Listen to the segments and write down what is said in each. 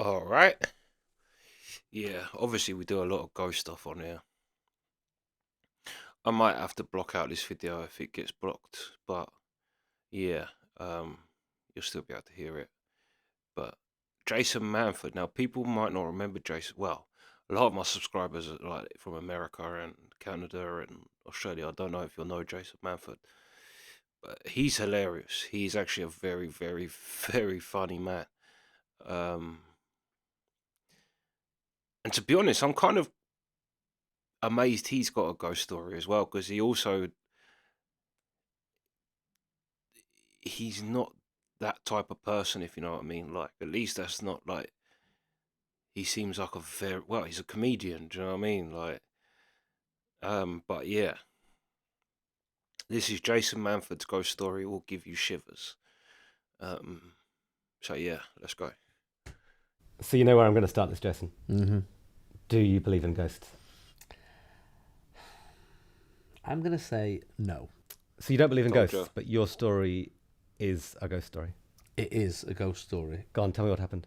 All right. Yeah, obviously we do a lot of ghost stuff on here. I might have to block out this video if it gets blocked, but yeah, um, you'll still be able to hear it. But Jason Manford. Now, people might not remember Jason. Well, a lot of my subscribers are like from America and Canada and Australia. I don't know if you'll know Jason Manford, but he's hilarious. He's actually a very, very, very funny man. Um, and to be honest, I'm kind of amazed he's got a ghost story as well because he's not that type of person, if you know what I mean. Like, at least that's not like he seems like a very well. He's a comedian. Do you know what I mean? Like, but yeah, this is Jason Manford's ghost story. Will give you shivers. Um, so yeah, let's go. So you know where I'm going to start this, Jason. Mm-hmm. Do you believe in ghosts? I'm going to say no. So you don't believe in Told ghosts, ya. but your story is a ghost story. It is a ghost story. Go on, tell me what happened.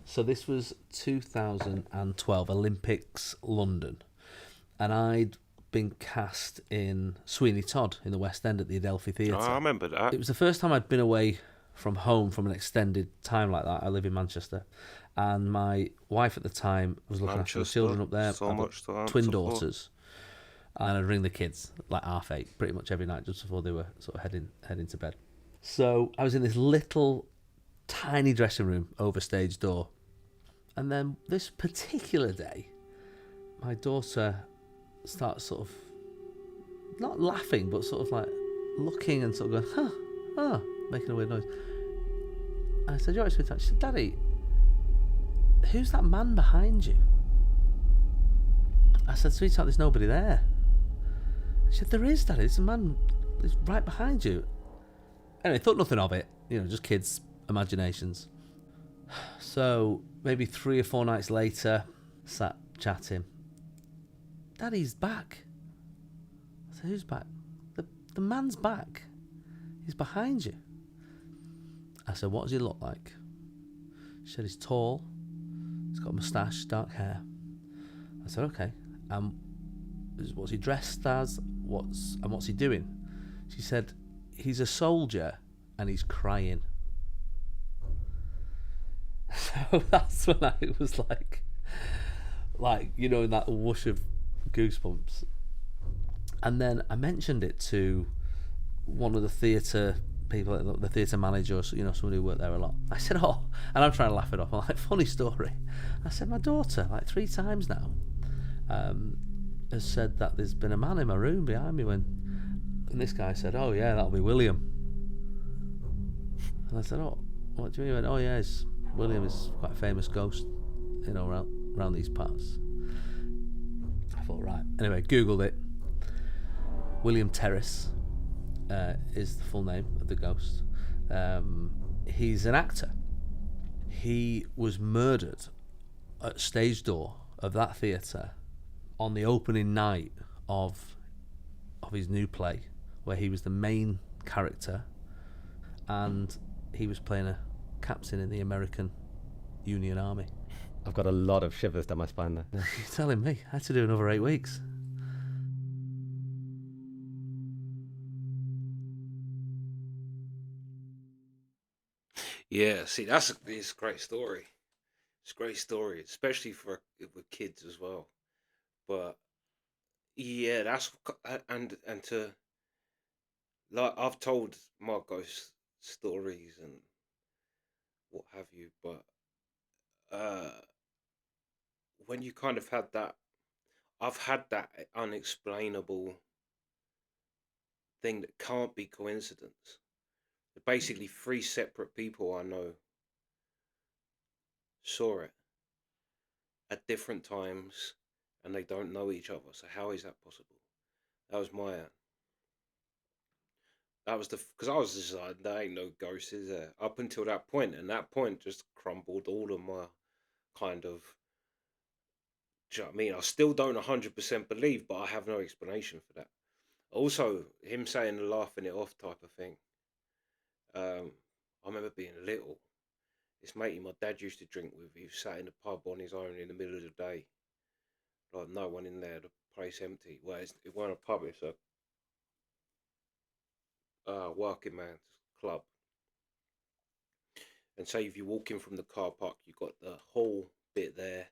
So this was 2012 Olympics London, and I'd been cast in Sweeney Todd in the West End at the Adelphi Theatre. Oh, I remember that. It was the first time I'd been away from home from an extended time like that. I live in Manchester, and my wife at the time was looking after the children up there. So I've got much to answer twin for. daughters, and I'd ring the kids like 8:30 pretty much every night just before they were sort of heading to bed. So I was in this little tiny dressing room over stage door, and then this particular day, my daughter starts sort of not laughing, but sort of like looking and sort of going, making a weird noise. And I said, "You're right, sweetheart." She said, "Daddy, who's that man behind you?" I said, "Sweetheart, there's nobody there." She said, "There is, Daddy. There's a man right behind you." Anyway, thought nothing of it. Just kids' imaginations. So maybe 3 or 4 nights later, sat chatting. "Daddy's back." I said, "Who's back?" The man's back. He's behind you. I said, "What does he look like?" She said, "He's tall. He's got a moustache, dark hair." I said, "Okay. What's he dressed as? What's he doing?" She said, "He's a soldier and he's crying." So that's when I was like, in that whoosh of goosebumps. And then I mentioned it to one of the theatre people, the theatre manager, somebody who worked there a lot. I said, "Oh," and I'm trying to laugh it off. I'm like, "Funny story." I said, "My daughter, like 3 times now, has said that there's been a man in my room behind me and this guy said, 'Oh yeah, that'll be William.'" And I said, "Oh, what do you mean?" He went, "Oh yeah, William is quite a famous ghost, around these parts." I thought, right. Anyway, Googled it. William Terrace is the full name of the ghost. He's an actor. He was murdered at stage door of that theatre on the opening night of his new play, where he was the main character, and he was playing a captain in the American Union Army. I've got a lot of shivers down my spine there. You're telling me I had to do another 8 weeks. Yeah, see, it's a great story. It's a great story, especially with kids as well. But yeah, and to like I've told my ghost stories and what have you, but uh, when you kind of had that, I've had that unexplainable thing that can't be coincidence. Basically, 3 separate people I know saw it at different times, and they don't know each other. So how is that possible? That was my that was because I was just like, there ain't no ghosts, is there? Up until that point, and that point just crumbled all of my kind of. Do you know what I mean? I still don't 100% believe, but I have no explanation for that. Also, him saying the laughing it off type of thing. I remember being little. this matey my dad used to drink with. He was sat in the pub on his own in the middle of the day, like no one in there, the place empty. Well, it wasn't a pub; it's a working man's club. And say if you walk in from the car park, you got the whole bit there.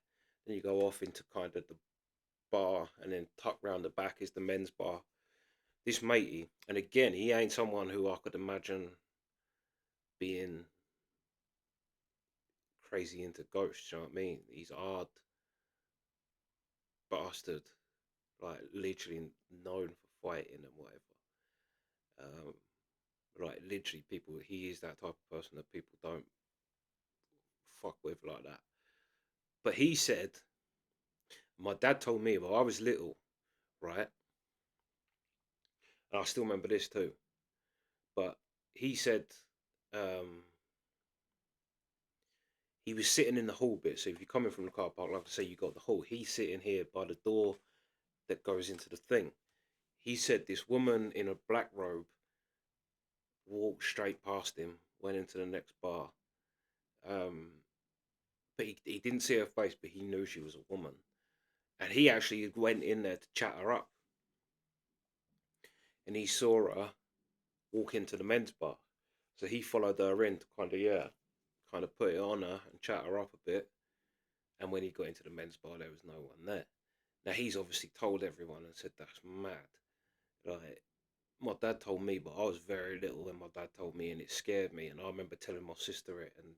Then you go off into kind of the bar, and then tucked round the back is the men's bar. This matey, and again, he ain't someone who I could imagine being crazy into ghosts. You know what I mean? He's a hard bastard, like literally known for fighting and whatever. Um, like literally, people. He is that type of person that people don't fuck with like that. But he said, my dad told me, but I was little, right? And I still remember this too. But he said, um, he was sitting in the hall bit. So if you're coming from the car park, like I say, you got the hall. He's sitting here by the door that goes into the thing. He said this woman in a black robe walked straight past him, went into the next bar. But he didn't see her face, but he knew she was a woman. And he actually went in there to chat her up. And he saw her walk into the men's bar. So he followed her in to kind of put it on her and chat her up a bit. And when he got into the men's bar, there was no one there. Now he's obviously told everyone and said that's mad. Like my dad told me, but I was very little when my dad told me, and it scared me. And I remember telling my sister it, and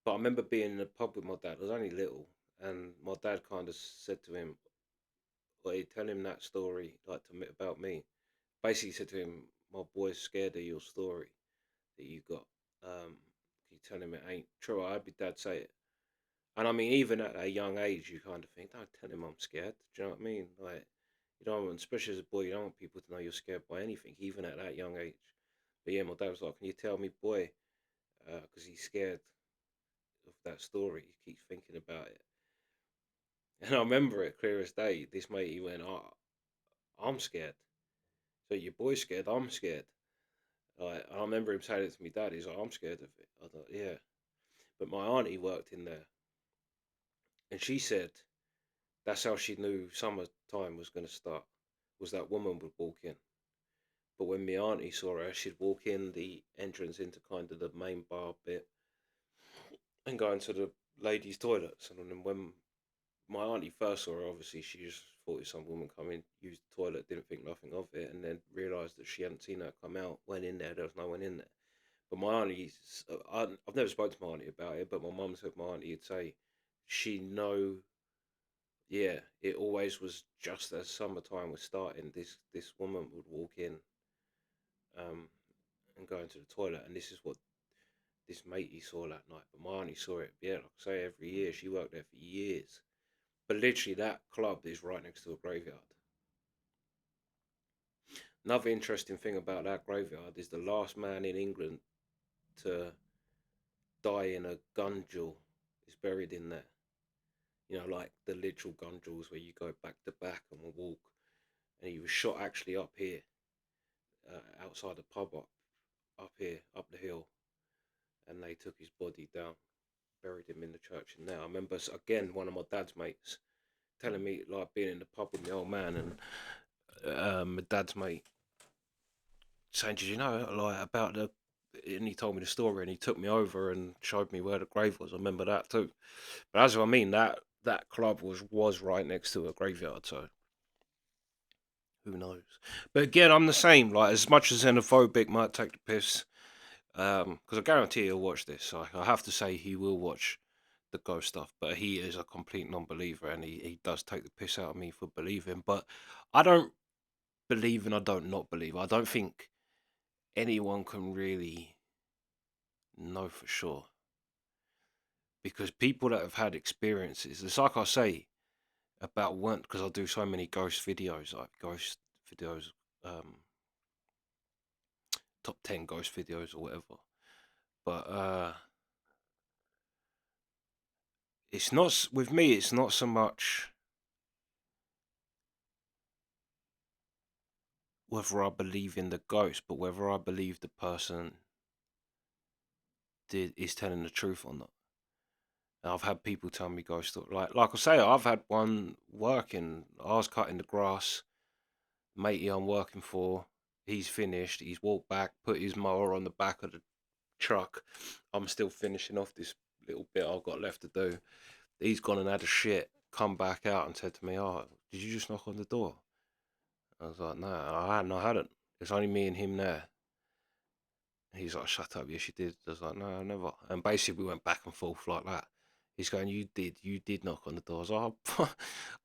but I remember being in a pub with my dad. I was only little, and my dad kind of said to him, "Well, tell him that story, like to me about me." Basically, said to him, "My boy's scared of your story that you got. Can you tell him it ain't true?" I had my dad say it, and I mean, even at a young age, you kind of think, "Don't tell him I'm scared." Do you know what I mean? Like, you don't want, especially as a boy, you don't want people to know you're scared by anything, even at that young age. But yeah, my dad was like, "Can you tell me, boy?" Because he's scared of that story. He keeps thinking about it. And I remember it clear as day. This mate, he went, "Oh, I'm scared." So your boy's scared, I'm scared. Like, I remember him saying it to me dad. He's like, "I'm scared of it." I thought, yeah. But my auntie worked in there, and she said that's how she knew summertime was going to start. Was that woman would walk in. But when my auntie saw her, she'd walk in the entrance into kind of the main bar bit and go into the ladies' toilets. And then when my auntie first saw her, obviously she just thought it was some woman come in, used the toilet, didn't think nothing of it, and then realised that she hadn't seen her come out. Went in there was no one in there. But my auntie, I've never spoken to my auntie about it, but my mum said my auntie would say she know, yeah, it always was just as summertime was starting. This woman would walk in, um, and go into the toilet, and this is what this matey saw that night. But my auntie saw it, yeah, like I say, every year. She worked there for years. But literally, that club is right next to a graveyard. Another interesting thing about that graveyard is the last man in England to die in a gun duel is buried in there. You know, like the literal gun duels where you go back to back and will walk. And he was shot actually up here, outside the pub up here, up the hill. And they took his body down, buried him in the church. And now I remember, again, one of my dad's mates telling me, like, being in the pub with my old man, and my dad's mate saying, "Did you know, like, about the?" And he told me the story, and he took me over and showed me where the grave was. I remember that too. But as I mean, that club was right next to a graveyard, so who knows? But again, I'm the same. Like, as much as xenophobic might take the piss, because I guarantee he'll watch this. So I have to say he will watch the ghost stuff, but he is a complete non-believer, and he does take the piss out of me for believing. But I don't believe, and I don't not believe. I don't think anyone can really know for sure, because people that have had experiences, it's like I say about when, because I do so many ghost videos, um, top 10 ghost videos or whatever. But it's not, with me, it's not so much whether I believe in the ghost, but whether I believe the person is telling the truth or not. And I've had people tell me ghost stories. Like I say, I've had one working. I was cutting the grass. Matey I'm working for, he's finished. He's walked back, put his mower on the back of the truck. I'm still finishing off this little bit I've got left to do. He's gone and had a shit, come back out and said to me, "Oh, did you just knock on the door?" I was like, "No, I hadn't. It's only me and him there." He's like, "Shut up, yes you did." I was like, "No, I never." And basically we went back and forth like that. He's going, you did knock on the door." I was like, "Oh,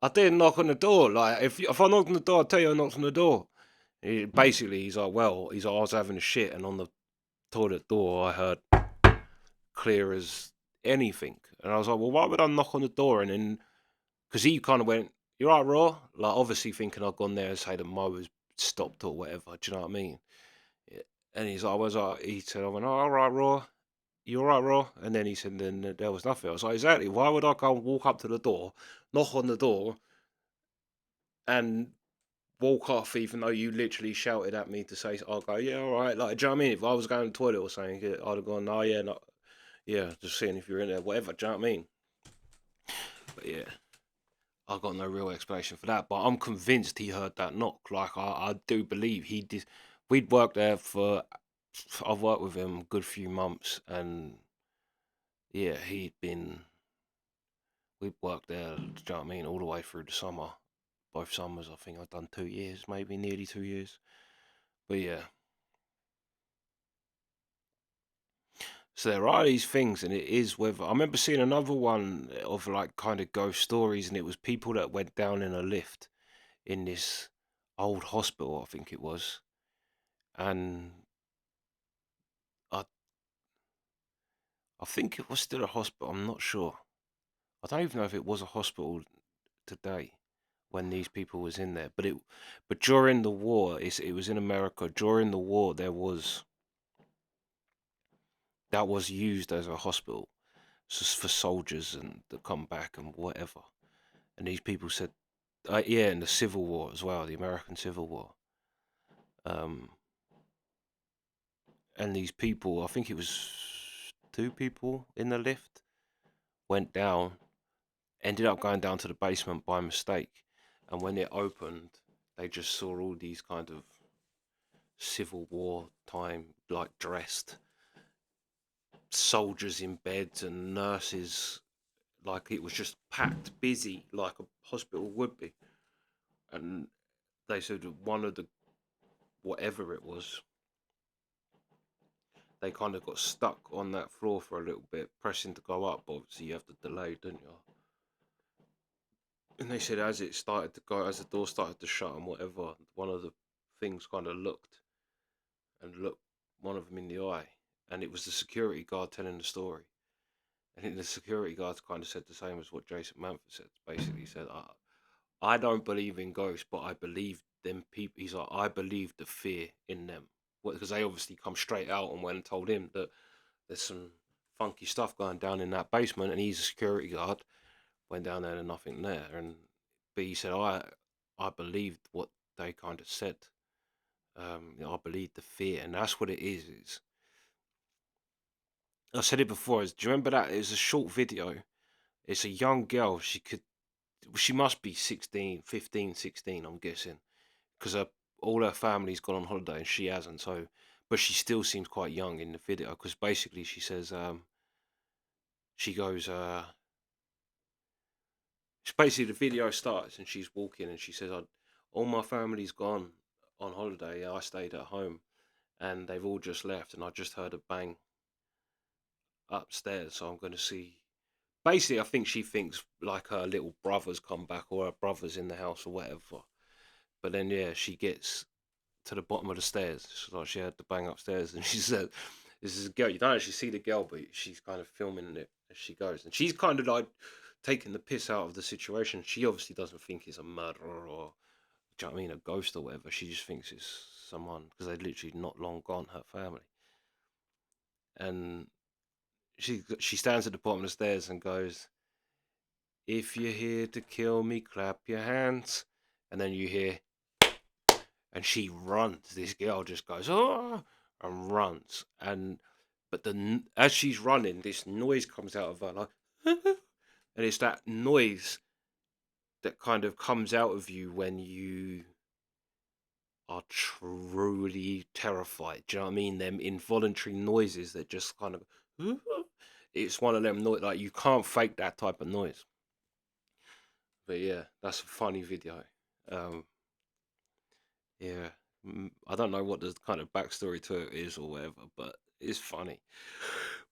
I didn't knock on the door. Like, if I knocked on the door, I'd tell you I knocked on the door." Basically, he's like, "Well," he's like, "I was having a shit, and on the toilet door, I heard clear as anything." And I was like, "Well, why would I knock on the door?" And then, because he kind of went, "You right, Raw?" Like, obviously thinking I'd gone there and say the mower's stopped or whatever. Do you know what I mean? Yeah. And he's like, he said, I went, "Oh, all right, Raw. You all right, Raw?" And then he said, "Then there was nothing." I was like, "Exactly. Why would I go and walk up to the door, knock on the door, and walk off, even though you literally shouted at me to say," I'll go, "Yeah, all right." Like, do you know what I mean? If I was going to the toilet or something, I'd have gone, "Oh, yeah, no, yeah, just seeing if you're in there, whatever." Do you know what I mean? But yeah, I got no real explanation for that. But I'm convinced he heard that knock. Like, I do believe he did. We'd worked there for, I've worked with him a good few months, and yeah, we'd worked there, do you know what I mean, all the way through the summer. Both summers, I think I've done 2 years, maybe nearly 2 years. But yeah. So there are these things, and it is whether I remember seeing another one of like kind of ghost stories, and it was people that went down in a lift in this old hospital, I think it was, and I I think it was still a hospital. I'm not sure. I don't even know if it was a hospital today when these people was in there, but during the war, it was in America. During the war, that was used as a hospital, just for soldiers and to come back and whatever. And these people said, yeah, in the Civil War as well, the American Civil War. Um, and these people, I think it was two people in the lift, went down, ended up going down to the basement by mistake. And when it opened, they just saw all these kind of Civil War time, like dressed soldiers in beds and nurses. Like, it was just packed, busy, like a hospital would be. And they said one of the, whatever it was, they kind of got stuck on that floor for a little bit, pressing to go up. But obviously, you have to delay, don't you? And they said as it started to go, as the door started to shut and whatever, one of the things kind of looked one of them in the eye, and it was the security guard telling the story. I think the security guards kind of said the same as what Jason Manford said. Basically, he said, I don't believe in ghosts, but I believe them people." He's like, "I believe the fear in them." Because they obviously come straight out and went and told him that there's some funky stuff going down in that basement, and he's a security guard. Went down there and nothing there. But he said, I believed what they kind of said. I believe the fear, and that's what it is. I said it before. Do you remember that? It was a short video. It's a young girl. She must be 16, 15, 16, I'm guessing, because all her family's gone on holiday and she hasn't. So, but she still seems quite young in the video, because basically she says, she goes, basically the video starts and she's walking and she says, "All my family's gone on holiday. I stayed at home, and they've all just left, and I just heard a bang upstairs. So I'm going to see." Basically, I think she thinks like her little brother's come back or her brother's in the house or whatever. But then, yeah, she gets to the bottom of the stairs. She's like, she heard the bang upstairs, and she said, "This is a girl." You don't actually see the girl, but she's kind of filming it as she goes, and she's kind of like taking the piss out of the situation. She obviously doesn't think it's a murderer or, do you know what I mean, a ghost or whatever. She just thinks it's someone, because they're literally not long gone, her family. And she stands at the bottom of the stairs and goes, "If you're here to kill me, clap your hands." And then you hear, and she runs. This girl just goes, oh, and runs. But as she's running, this noise comes out of her, like, and it's that noise that kind of comes out of you when you are truly terrified. Do you know what I mean? Them involuntary noises that just kind of, it's one of them noise, like you can't fake that type of noise. But yeah, that's a funny video. Um, yeah, I don't know what the kind of backstory to it is or whatever, but it's funny.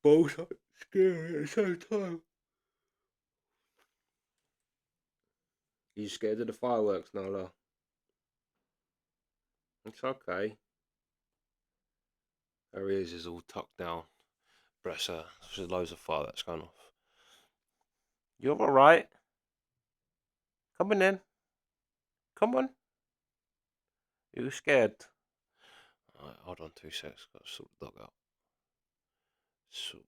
But also scary at the same time. You scared of the fireworks, Nola? It's okay. Her ears is all tucked down. Bless her. There's loads of fireworks going off. You're alright. Come on then. Come on. You scared? Alright, hold on 2 seconds. Got to sort the dog out. Sort